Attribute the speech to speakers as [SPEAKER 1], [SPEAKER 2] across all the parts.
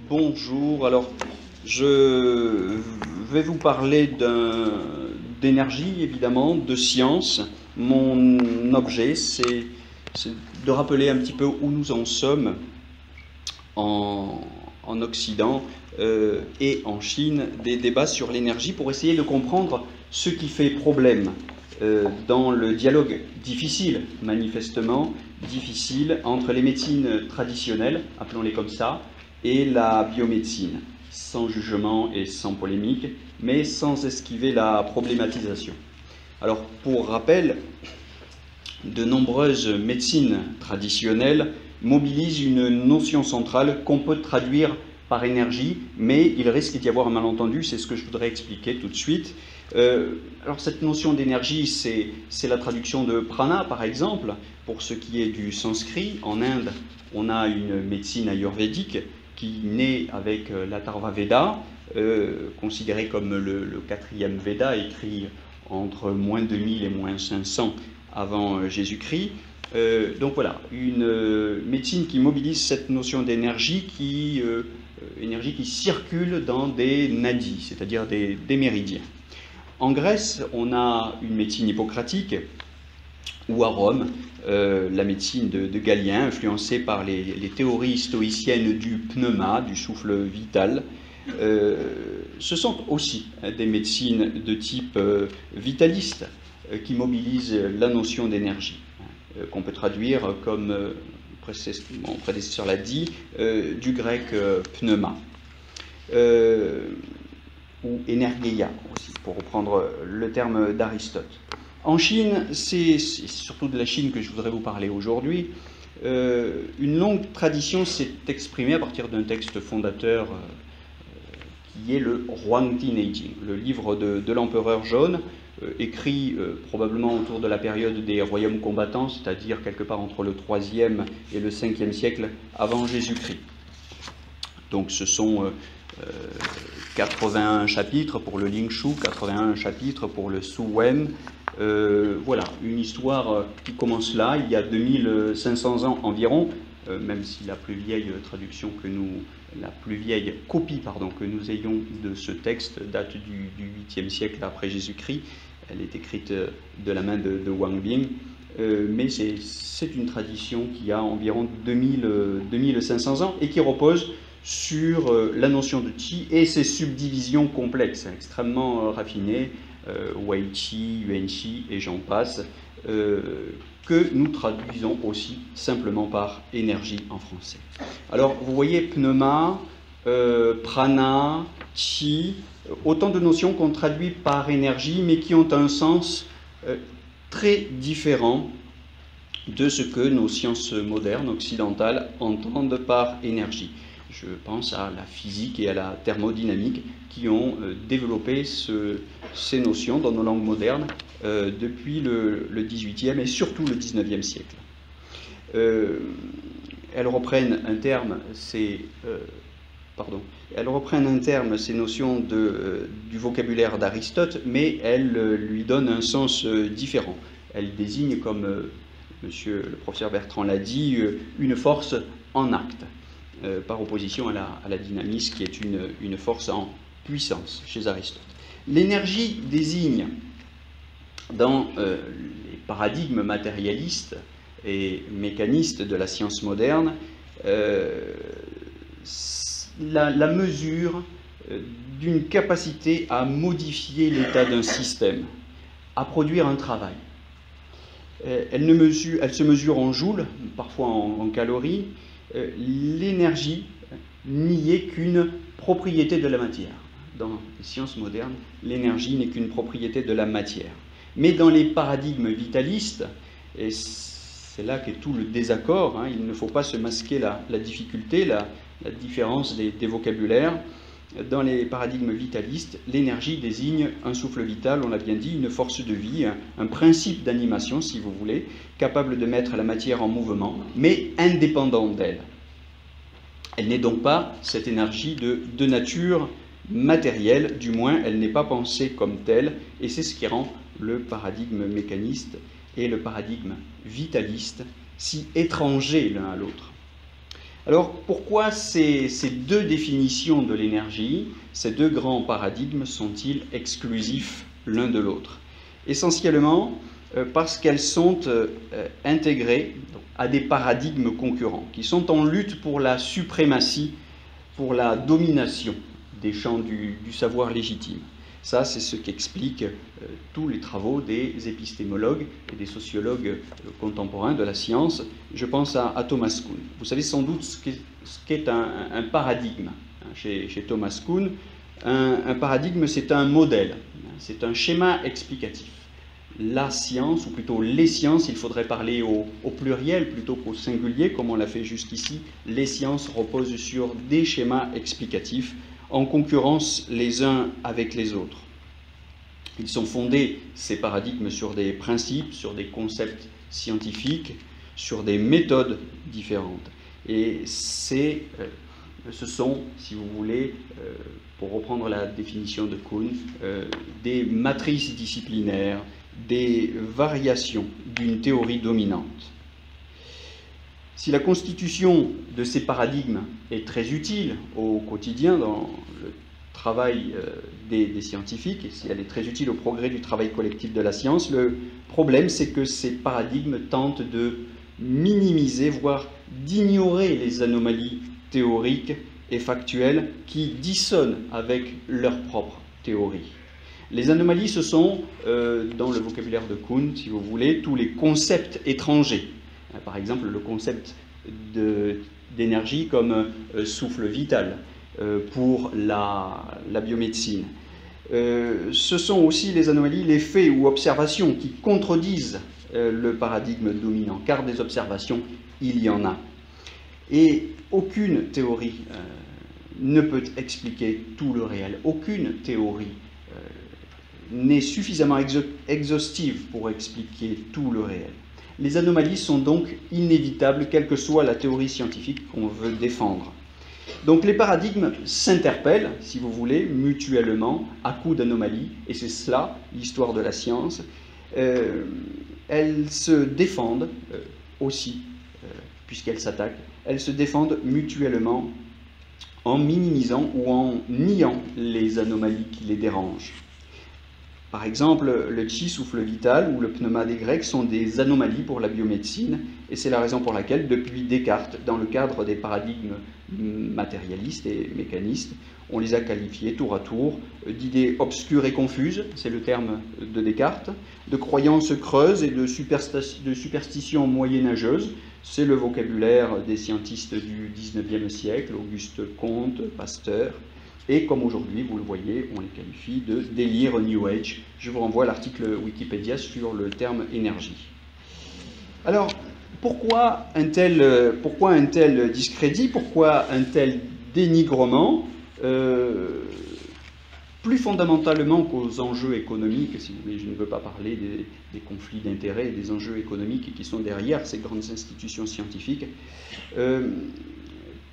[SPEAKER 1] Bonjour, alors je vais vous parler d'énergie évidemment, de science. Mon objet c'est de rappeler un petit peu où nous en sommes en, en Occident et en Chine, des débats sur l'énergie pour essayer de comprendre ce qui fait problème dans le dialogue difficile, manifestement difficile, entre les médecines traditionnelles, appelons-les comme ça, et la biomédecine, sans jugement et sans polémique, mais sans esquiver la problématisation. Alors, pour rappel, de nombreuses médecines traditionnelles mobilisent une notion centrale qu'on peut traduire par énergie, mais il risque d'y avoir un malentendu, c'est ce que je voudrais expliquer tout de suite. Alors cette notion d'énergie, c'est la traduction de prana, par exemple, pour ce qui est du sanskrit. En Inde, on a une médecine ayurvédique qui naît avec l'Atharva Veda, considéré comme le quatrième Veda, écrit entre moins 2000 et moins 500 avant Jésus-Christ. Donc voilà, une médecine qui mobilise cette notion d'énergie qui circule dans des nadis, c'est-à-dire des méridiens. En Grèce, on a une médecine hippocratique, ou à Rome, la médecine de Galien, influencée par les théories stoïciennes du pneuma, du souffle vital. Ce sont aussi des médecines de type vitaliste qui mobilisent la notion d'énergie, qu'on peut traduire comme, mon prédécesseur l'a dit, du grec pneuma, ou énergeia aussi, pour reprendre le terme d'Aristote. En Chine, c'est surtout de la Chine que je voudrais vous parler aujourd'hui. Une longue tradition s'est exprimée à partir d'un texte fondateur qui est le Huangdi Neijing, le livre de l'empereur jaune, écrit probablement autour de la période des royaumes combattants, c'est-à-dire quelque part entre le 3e et le 5e siècle avant Jésus-Christ. Donc ce sont 81 chapitres pour le Lingshu, 81 chapitres pour le Suwen. Voilà, une histoire qui commence là, il y a 2500 ans environ, même si la plus vieille traduction la plus vieille copie que nous ayons de ce texte date du 8e siècle après Jésus-Christ. Elle est écrite de la main de Wang Bing, mais c'est une tradition qui a environ 2500 ans et qui repose sur la notion de Qi et ses subdivisions complexes, extrêmement raffinées, Wei Qi, Yuan Qi et j'en passe, que nous traduisons aussi simplement par énergie en français. Alors vous voyez pneuma, prana, Qi, autant de notions qu'on traduit par énergie mais qui ont un sens très différent de ce que nos sciences modernes occidentales entendent par énergie. Je pense à la physique et à la thermodynamique qui ont développé ces notions dans nos langues modernes depuis le 18e et surtout le 19e siècle. Elles reprennent un terme, ces notions du vocabulaire d'Aristote, mais elles lui donnent un sens différent. Elles désignent, comme monsieur le professeur Bertrand l'a dit, une force en acte. Par opposition à la dynamisme qui est une force en puissance chez Aristote. L'énergie désigne, dans les paradigmes matérialistes et mécanistes de la science moderne, la mesure d'une capacité à modifier l'état d'un système, à produire un travail. Elle se mesure en joules, parfois en calories. L'énergie n'y est qu'une propriété de la matière. Dans les sciences modernes, l'énergie n'est qu'une propriété de la matière. Mais dans les paradigmes vitalistes, et c'est là qu'est tout le désaccord, il ne faut pas se masquer la difficulté, la différence des vocabulaires. Dans les paradigmes vitalistes, l'énergie désigne un souffle vital, on l'a bien dit, une force de vie, un principe d'animation, si vous voulez, capable de mettre la matière en mouvement, mais indépendant d'elle. Elle n'est donc pas, cette énergie, de nature matérielle, du moins elle n'est pas pensée comme telle, et c'est ce qui rend le paradigme mécaniste et le paradigme vitaliste si étrangers l'un à l'autre. Alors, pourquoi ces deux définitions de l'énergie, ces deux grands paradigmes, sont-ils exclusifs l'un de l'autre? Essentiellement parce qu'elles sont intégrées à des paradigmes concurrents, qui sont en lutte pour la suprématie, pour la domination des champs du savoir légitime. Ça, c'est ce qu'expliquent tous les travaux des épistémologues et des sociologues contemporains de la science. Je pense à Thomas Kuhn. Vous savez sans doute ce qu'est un paradigme chez Thomas Kuhn. Un paradigme, c'est un modèle, c'est un schéma explicatif. La science, ou plutôt les sciences, il faudrait parler au pluriel plutôt qu'au singulier, comme on l'a fait jusqu'ici. Les sciences reposent sur des schémas explicatifs en concurrence les uns avec les autres. Ils sont fondés, ces paradigmes, sur des principes, sur des concepts scientifiques, sur des méthodes différentes. Et ce sont, si vous voulez, pour reprendre la définition de Kuhn, des matrices disciplinaires, des variations d'une théorie dominante. Si la constitution de ces paradigmes est très utile au quotidien dans le travail des scientifiques, et si elle est très utile au progrès du travail collectif de la science, le problème c'est que ces paradigmes tentent de minimiser, voire d'ignorer les anomalies théoriques et factuelles qui dissonnent avec leur propre théorie. Les anomalies, ce sont, dans le vocabulaire de Kuhn, si vous voulez, tous les concepts étrangers. Par exemple, le concept d'énergie comme souffle vital pour la biomédecine. Ce sont aussi les anomalies, les faits ou observations qui contredisent le paradigme dominant, car des observations, il y en a. Et aucune théorie ne peut expliquer tout le réel. Aucune théorie n'est suffisamment exhaustive pour expliquer tout le réel. Les anomalies sont donc inévitables, quelle que soit la théorie scientifique qu'on veut défendre. Donc les paradigmes s'interpellent, si vous voulez, mutuellement, à coup d'anomalies, et c'est cela, l'histoire de la science. Elles se défendent aussi, puisqu'elles s'attaquent, elles se défendent mutuellement en minimisant ou en niant les anomalies qui les dérangent. Par exemple, le chi, souffle vital, ou le pneuma des Grecs sont des anomalies pour la biomédecine, et c'est la raison pour laquelle, depuis Descartes, dans le cadre des paradigmes matérialistes et mécanistes, on les a qualifiés tour à tour d'idées obscures et confuses, c'est le terme de Descartes, de croyances creuses et de superstitions moyenâgeuses, c'est le vocabulaire des scientistes du XIXe siècle, Auguste Comte, Pasteur, et comme aujourd'hui, vous le voyez, on les qualifie de délire New Age. Je vous renvoie à l'article Wikipédia sur le terme énergie. Alors, pourquoi un tel discrédit, pourquoi un tel dénigrement plus fondamentalement qu'aux enjeux économiques, si vous voulez, je ne veux pas parler des conflits d'intérêts et des enjeux économiques qui sont derrière ces grandes institutions scientifiques,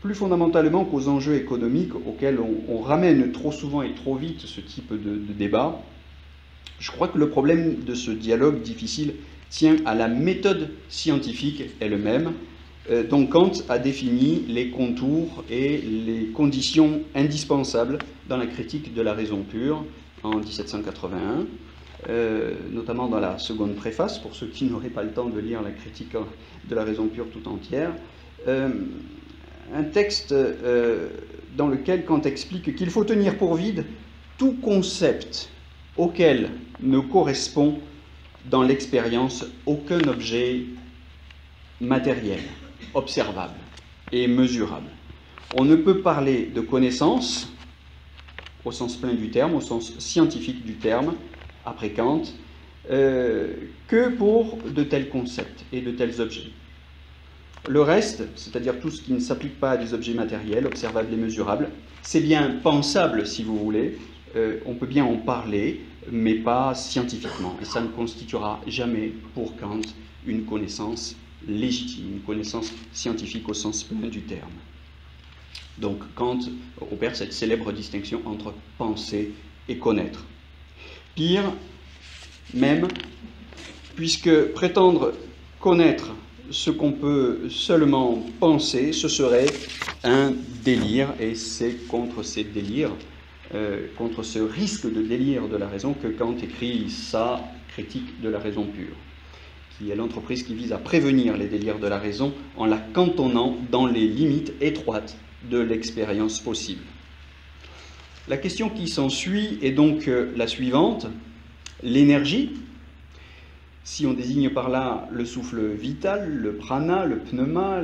[SPEAKER 1] plus fondamentalement qu'aux enjeux économiques auxquels on ramène trop souvent et trop vite ce type de débat, je crois que le problème de ce dialogue difficile tient à la méthode scientifique elle-même, dont Kant a défini les contours et les conditions indispensables dans la critique de la raison pure en 1781, notamment dans la seconde préface, pour ceux qui n'auraient pas le temps de lire la critique de la raison pure tout entière. Un texte dans lequel Kant explique qu'il faut tenir pour vide tout concept auquel ne correspond dans l'expérience aucun objet matériel, observable et mesurable. On ne peut parler de connaissance, au sens plein du terme, au sens scientifique du terme, après Kant, que pour de tels concepts et de tels objets. Le reste, c'est-à-dire tout ce qui ne s'applique pas à des objets matériels, observables et mesurables, c'est bien pensable, si vous voulez, on peut bien en parler, mais pas scientifiquement. Et ça ne constituera jamais, pour Kant, une connaissance légitime, une connaissance scientifique au sens plein du terme. Donc Kant opère cette célèbre distinction entre penser et connaître. Pire, même, puisque prétendre connaître ce qu'on peut seulement penser, ce serait un délire, et c'est contre ces délires, contre ce risque de délire de la raison que Kant écrit sa critique de la raison pure, qui est l'entreprise qui vise à prévenir les délires de la raison en la cantonnant dans les limites étroites de l'expérience possible. La question qui s'ensuit est donc la suivante. L'énergie, si on désigne par là le souffle vital, le prana, le pneuma,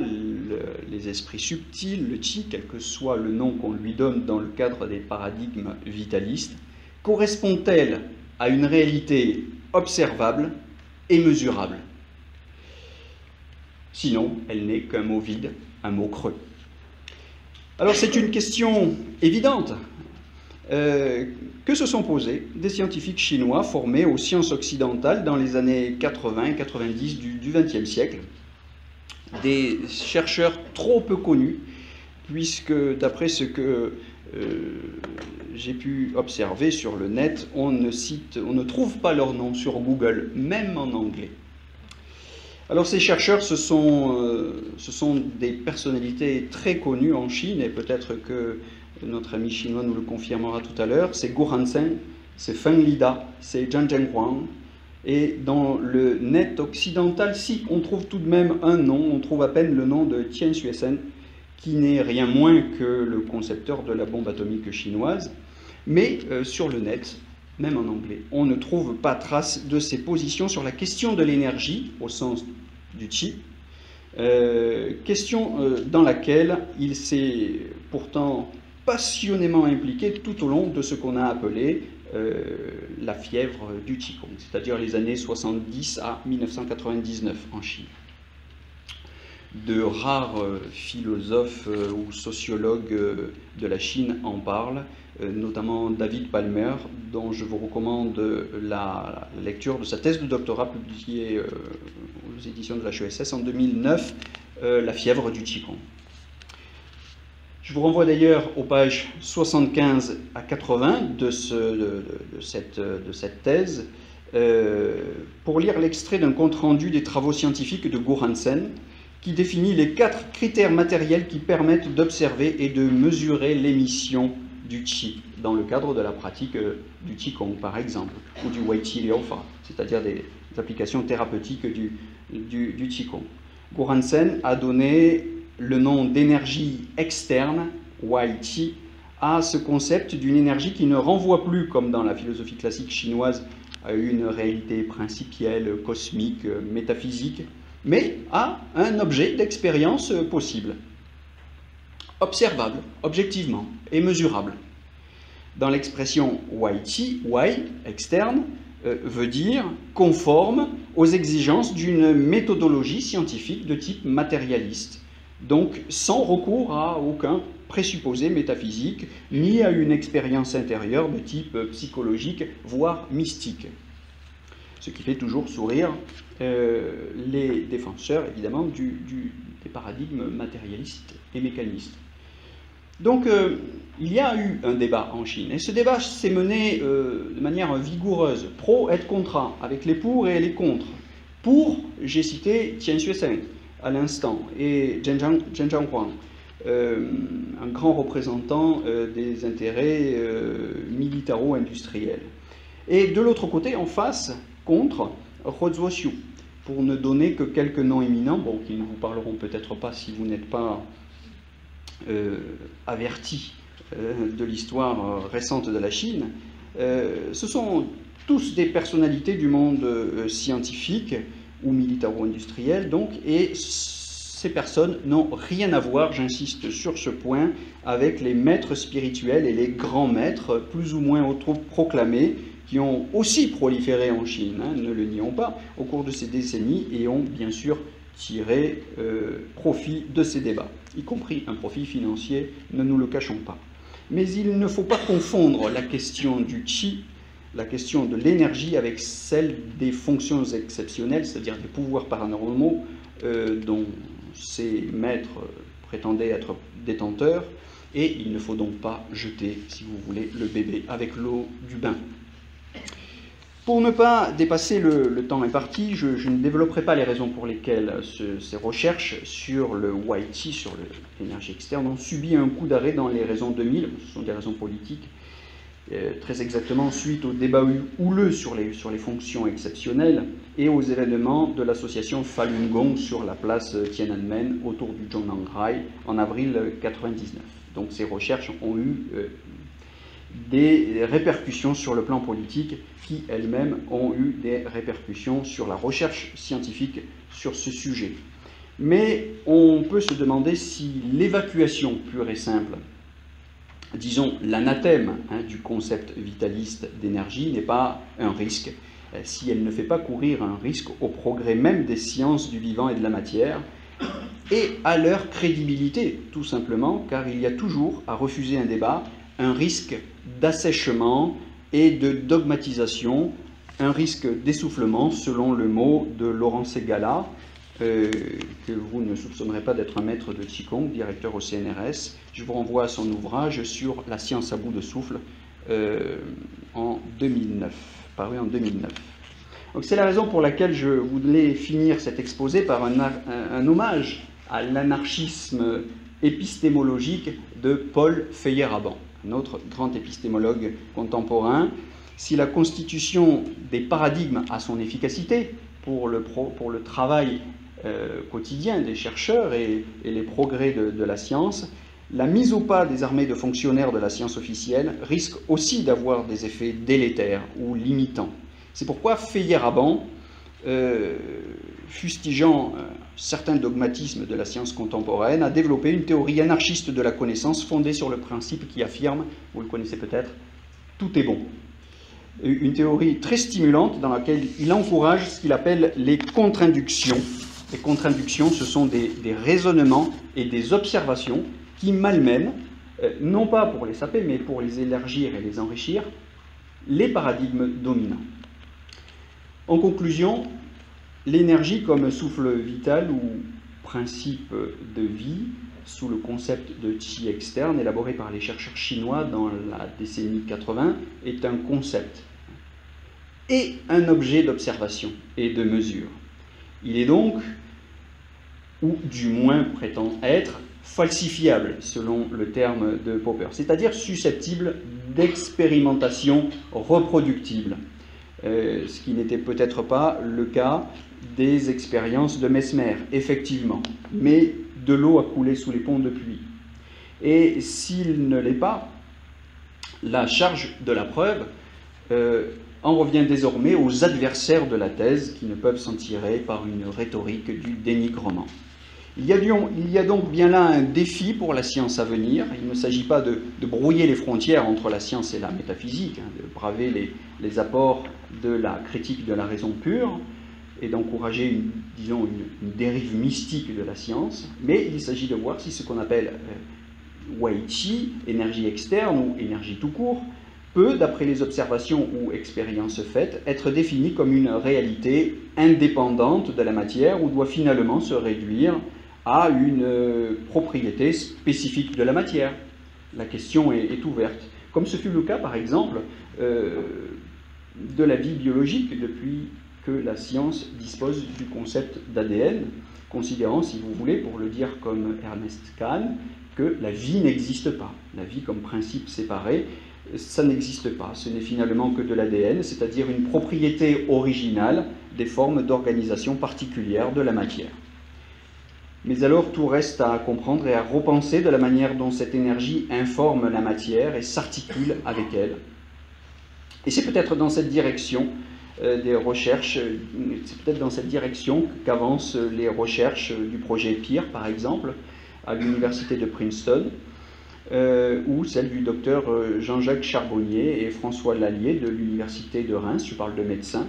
[SPEAKER 1] les esprits subtils, le chi, quel que soit le nom qu'on lui donne dans le cadre des paradigmes vitalistes, correspond-elle à une réalité observable et mesurable? Sinon, elle n'est qu'un mot vide, un mot creux. Alors c'est une question évidente que se sont posées des scientifiques chinois formés aux sciences occidentales dans les années 80-90 du XXe siècle. Des chercheurs trop peu connus, puisque d'après ce que j'ai pu observer sur le net, on ne trouve pas leur nom sur Google, même en anglais. Alors ces chercheurs, ce sont des personnalités très connues en Chine, et peut-être que notre ami chinois nous le confirmera tout à l'heure. C'est Gu Hansen, c'est Feng Lida, c'est Zhang Zhenhuang. Et dans le net occidental, si, on trouve tout de même un nom, on trouve à peine le nom de Tian Xuesen, qui n'est rien moins que le concepteur de la bombe atomique chinoise. Mais sur le net, même en anglais, on ne trouve pas trace de ses positions sur la question de l'énergie, au sens du chi, question dans laquelle il s'est pourtant passionnément impliqué tout au long de ce qu'on a appelé la fièvre du Qigong, c'est-à-dire les années 70 à 1999 en Chine. De rares philosophes ou sociologues de la Chine en parlent, notamment David Palmer, dont je vous recommande la lecture de sa thèse de doctorat publiée aux éditions de l'HESS en 2009, La fièvre du Qigong. Je vous renvoie d'ailleurs aux pages 75 à 80 de cette thèse pour lire l'extrait d'un compte-rendu des travaux scientifiques de Gu Hansen qui définit les 4 critères matériels qui permettent d'observer et de mesurer l'émission du Qi dans le cadre de la pratique du Qigong par exemple, ou du Wei Qi Liao Fa, c'est-à-dire des applications thérapeutiques du Qigong. Gu Hansen a donné le nom d'énergie externe, Wai Qi, à ce concept d'une énergie qui ne renvoie plus, comme dans la philosophie classique chinoise, à une réalité principielle, cosmique, métaphysique, mais à un objet d'expérience possible, observable, objectivement et mesurable. Dans l'expression Wai Qi, Wai, externe, veut dire conforme aux exigences d'une méthodologie scientifique de type matérialiste, donc sans recours à aucun présupposé métaphysique, ni à une expérience intérieure de type psychologique, voire mystique. Ce qui fait toujours sourire les défenseurs, évidemment, des paradigmes matérialistes et mécanistes. Donc, il y a eu un débat en Chine, et ce débat s'est mené de manière vigoureuse, pro et contra, avec les pour et les contre. Pour, j'ai cité Tian Xuesen à l'instant, et Zhang Zhenhuang, un grand représentant des intérêts militaro-industriels. Et de l'autre côté, en face, contre, He Zuoxiu, pour ne donner que quelques noms éminents, bon, qui ne vous parleront peut-être pas si vous n'êtes pas avertis de l'histoire récente de la Chine. Ce sont tous des personnalités du monde scientifique ou militaro-industriel, donc, et ces personnes n'ont rien à voir, j'insiste sur ce point, avec les maîtres spirituels et les grands maîtres, plus ou moins autoproclamés, qui ont aussi proliféré en Chine, hein, ne le nions pas, au cours de ces décennies, et ont bien sûr tiré profit de ces débats, y compris un profit financier, ne nous le cachons pas. Mais il ne faut pas confondre la question du Qi, la question de l'énergie, avec celle des fonctions exceptionnelles, c'est-à-dire des pouvoirs paranormaux dont ces maîtres prétendaient être détenteurs, et il ne faut donc pas jeter, si vous voulez, le bébé avec l'eau du bain. Pour ne pas dépasser le temps imparti, je ne développerai pas les raisons pour lesquelles ces recherches sur le YT, sur l'énergie externe, ont subi un coup d'arrêt dans les raisons 2000. Ce sont des raisons politiques, très exactement suite au débat houleux sur les fonctions exceptionnelles et aux événements de l'association Falun Gong sur la place Tiananmen autour du Zhongnanhai en avril 1999. Donc ces recherches ont eu des répercussions sur le plan politique qui elles-mêmes ont eu des répercussions sur la recherche scientifique sur ce sujet. Mais on peut se demander si l'évacuation pure et simple, disons l'anathème du concept vitaliste d'énergie n'est pas un risque, si elle ne fait pas courir un risque au progrès même des sciences du vivant et de la matière, et à leur crédibilité, tout simplement, car il y a toujours à refuser un débat un risque d'assèchement et de dogmatisation, un risque d'essoufflement, selon le mot de Laurent Ségala, que vous ne soupçonnerez pas d'être un maître de Qigong, directeur au CNRS. Je vous renvoie à son ouvrage sur la science à bout de souffle, en 2009, paru en 2009. Donc c'est la raison pour laquelle je voulais finir cet exposé par un hommage à l'anarchisme épistémologique de Paul Feyerabend, un autre grand épistémologue contemporain. Si la constitution des paradigmes a son efficacité pour le travail quotidien des chercheurs et les progrès de la science, la mise au pas des armées de fonctionnaires de la science officielle risque aussi d'avoir des effets délétères ou limitants. C'est pourquoi Feyerabend, fustigeant certains dogmatismes de la science contemporaine, a développé une théorie anarchiste de la connaissance fondée sur le principe qui affirme, vous le connaissez peut-être, tout est bon. Une théorie très stimulante dans laquelle il encourage ce qu'il appelle les contre-inductions. Les contre-inductions, ce sont des raisonnements et des observations qui malmènent, non pas pour les saper, mais pour les élargir et les enrichir, les paradigmes dominants. En conclusion, l'énergie comme souffle vital ou principe de vie, sous le concept de Qi externe, élaboré par les chercheurs chinois dans la décennie 80, est un concept et un objet d'observation et de mesure. Il est donc, ou du moins prétend être, falsifiable, selon le terme de Popper, c'est-à-dire susceptible d'expérimentation reproductible, ce qui n'était peut-être pas le cas des expériences de Mesmer, effectivement, mais de l'eau a coulé sous les ponts de pluie. Et s'il ne l'est pas, la charge de la preuve en revient désormais aux adversaires de la thèse qui ne peuvent s'en tirer par une rhétorique du dénigrement. Il y a donc bien là un défi pour la science à venir. Il ne s'agit pas de brouiller les frontières entre la science et la métaphysique, de braver les apports de la critique de la raison pure et d'encourager, disons, une dérive mystique de la science, mais il s'agit de voir si ce qu'on appelle Weiqi, énergie externe ou énergie tout court, peut, d'après les observations ou expériences faites, être défini comme une réalité indépendante de la matière ou doit finalement se réduire à une propriété spécifique de la matière. La question est ouverte. Comme ce fut le cas, par exemple, de la vie biologique depuis que la science dispose du concept d'ADN, considérant, si vous voulez, pour le dire comme Ernest Kahn, que la vie n'existe pas. La vie comme principe séparé, ça n'existe pas. Ce n'est finalement que de l'ADN, c'est-à-dire une propriété originale des formes d'organisation particulières de la matière. Mais alors tout reste à comprendre et à repenser de la manière dont cette énergie informe la matière et s'articule avec elle. Et c'est peut-être dans cette direction des recherches, c'est peut-être dans cette direction qu'avancent les recherches du projet PIR, par exemple, à l'université de Princeton, ou celle du docteur Jean-Jacques Charbonnier et François Lallier de l'université de Reims, je parle de médecins.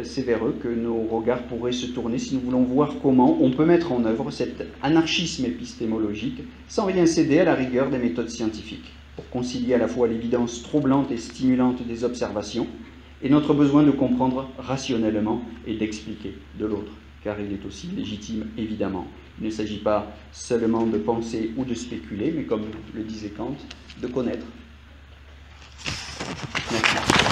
[SPEAKER 1] C'est vers eux que nos regards pourraient se tourner si nous voulons voir comment on peut mettre en œuvre cet anarchisme épistémologique sans rien céder à la rigueur des méthodes scientifiques, pour concilier à la fois l'évidence troublante et stimulante des observations et notre besoin de comprendre rationnellement et d'expliquer de l'autre, car il est aussi légitime, évidemment. Il ne s'agit pas seulement de penser ou de spéculer, mais comme le disait Kant, de connaître. Merci.